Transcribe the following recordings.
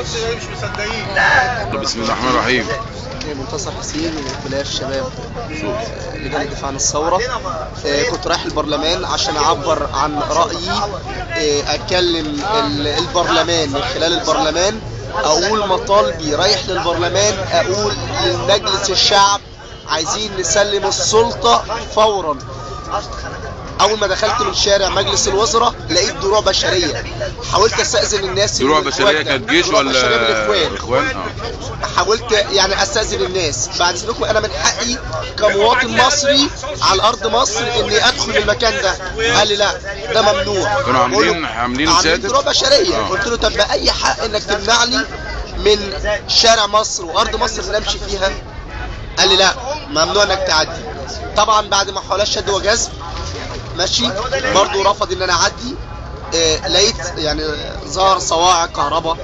مش مصدقين. بسم الله الرحمن الرحيم. منتصر حسين من ولاية الشباب لجنة الدفاع عن الثورة. كنت رايح البرلمان عشان أعبر عن رأيي، أتكلم البرلمان من خلال البرلمان، أقول مطالبي رايح للبرلمان، أقول لمجلس الشعب عايزين نسلم السلطة فورا. اول ما دخلت من شارع مجلس الوزراء لقيت دروع بشريه، حاولت استاذن الناس. دروع بشريه كانت جيش ولا اخوان؟ حاولت يعني استاذن الناس، بعد اذنكم انا من حقي كمواطن مصري على ارض مصر اني ادخل المكان ده. قال لي لا ده ممنوع. كانوا عاملين دروع بشريه. قلت له طب باي حق انك تمنعني من شارع مصر وارض مصر اللي امشي فيها؟ قال لي لا ممنوع انك تعدي. طبعا بعد محاولات شد وجذب ماشي برضه رفض ان انا اعدي. لقيت يعني ظهر صواعق كهرباء،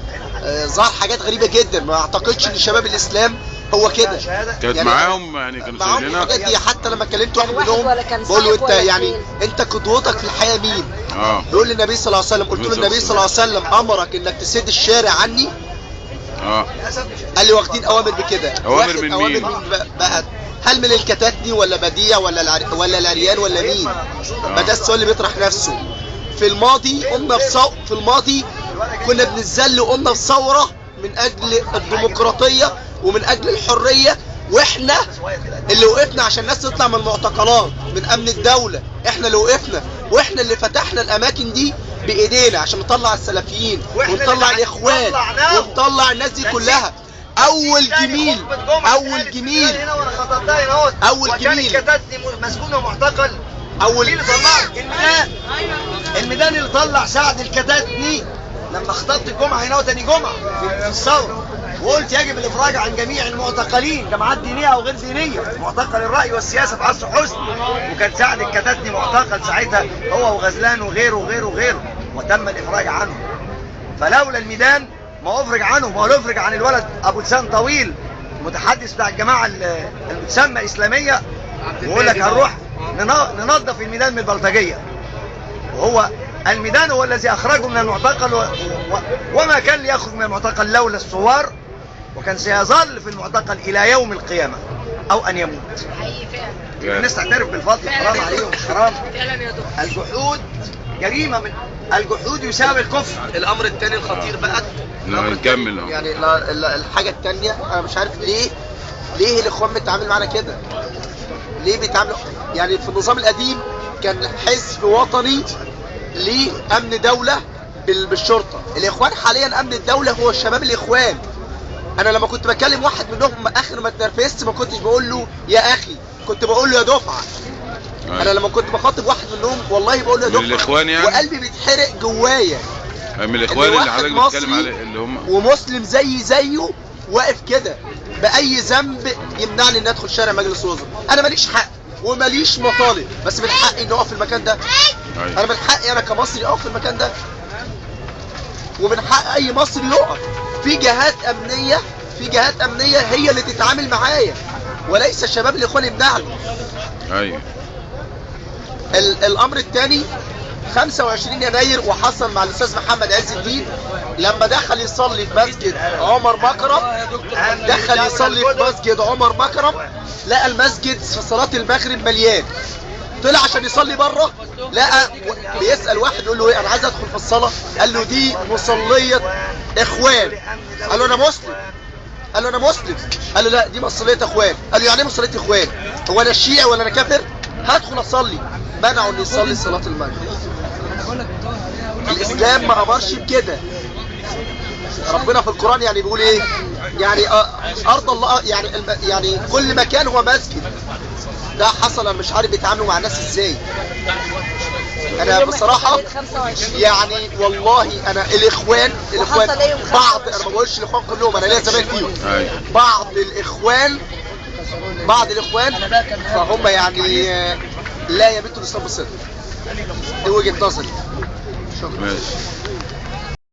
ظهر حاجات غريبه جدا. ما اعتقدش ان شباب الاسلام هو كده. كانت يعني معاهم، يعني كانوا شايلينها الحاجات دي. حتى لما كلمت واحد منهم بقول له انت يعني انت قدوتك في الحياه مين؟ بيقول لي النبي صلى الله عليه وسلم. قلت له النبي صلى الله عليه وسلم امرك انك تسد الشارع عني؟ قال لي واخدين اوامر بكده. اوامر من مين بقى؟ هل من الكتاتني ولا بديع ولا العريان ولا مين؟ ما ده السؤال اللي بيطرح نفسه. في الماضي قمنا في الماضي كنا بنتذل وقمنا في ثوره من اجل الديمقراطيه ومن اجل الحريه، واحنا اللي وقفنا عشان الناس تطلع من المعتقلات من امن الدوله. احنا اللي وقفنا واحنا اللي فتحنا الاماكن دي بايدينا عشان نطلع السلفيين ونطلع الاخوان ونطلع الناس دي كلها. اول جميل كتاتني مسجون ومعتقل. اول اللي طلع الميدان اللي طلع سعد الكتاتني لما خطبت الجمعه هنا وتاني جمعه في الثوره، وقلت يجب الافراج عن جميع المعتقلين جماعات دينيه او غير دينيه، معتقل الراي والسياسه في عصر حسني. وكان سعد الكتاتني معتقل ساعتها هو وغزلان وغيره وغيره وغيره، وتم الافراج عنه. فلولا الميدان ما افرج عنه، ما هو افرج عن الولد ابو لسان طويل المتحدث بتاع الجماعه المتسمى اسلاميه، ويقول لك هنروح ننظف الميدان من البلطجيه. وهو الميدان هو الذي اخرجه من المعتقل، وما كان ليخرج من المعتقل لولا الثوار، وكان سيظل في المعتقل الى يوم القيامه او ان يموت. الناس تعترف بالفضل، حرام عليهم، حرام. الجحود جريمه، من الجحود يساوي الكفر. الامر الثاني الخطير بقى نكمل يعني الحاجه الثانيه، انا مش عارف ليه الاخوان بيتعامل معانا كده؟ ليه بيتعاملوا يعني في النظام القديم كان حزب وطني لامن دوله بالشرطه. الاخوان حاليا امن الدوله هو الشباب الاخوان. انا لما كنت بكلم واحد منهم اخر ما اتنرفزت ما كنتش بقول له يا اخي، كنت بقول له يا دفعه. انا لما كنت بخاطب واحد منهم والله بقول له يا دفعه، من الاخوان يعني، وقلبي بيتحرق جوايا. من الاخوان اللي حضرتك بتتكلم عليه اللي هم ومسلم زيه واقف كده باي ذنب يمنعني ان ادخل شارع مجلس الوزراء. انا ماليش حق وماليش مطالب، بس من حقي اني اقف في المكان ده. انا من حقي انا كمصري اقف في المكان ده، ومن حق اي مصري يقف. في جهات امنيه هي اللي تتعامل معايا، وليس الشباب الاخوان يمنعني. ايوه. الامر الثاني 25 يناير وحصل مع الاستاذ محمد عز الدين لما دخل يصلي في مسجد عمر مكرم. لقى المسجد في صلاة المغرب مليان، طلع عشان يصلي بره، لقى بيسأل واحد يقول له ايه انا عايز ادخل في الصلاة، قال له دي مصلية اخوان. قال له انا مسلم. قال له لا دي مصلية اخوان. قال له يعني ايه مصلية اخوان؟ هو انا شيعي ولا انا كافر؟ هدخل اصلي. منعوا ان يصلي صلاة المغرب. الاسلام ما امرش بكده. ربنا في القرآن يعني بيقول ايه؟ يعني ارض الله يعني كل مكان هو مسجد. ده حصل. انا مش عارف بيتعاملوا مع الناس ازاي. انا بصراحة يعني والله انا الاخوان بعض، انا ما بقولش الاخوان كلهم، انا ليا زمان فيهم. بعض الاخوان فهم يعني لا يمتوا الاسلام بصدق. دي وجهة نظري. شكرا.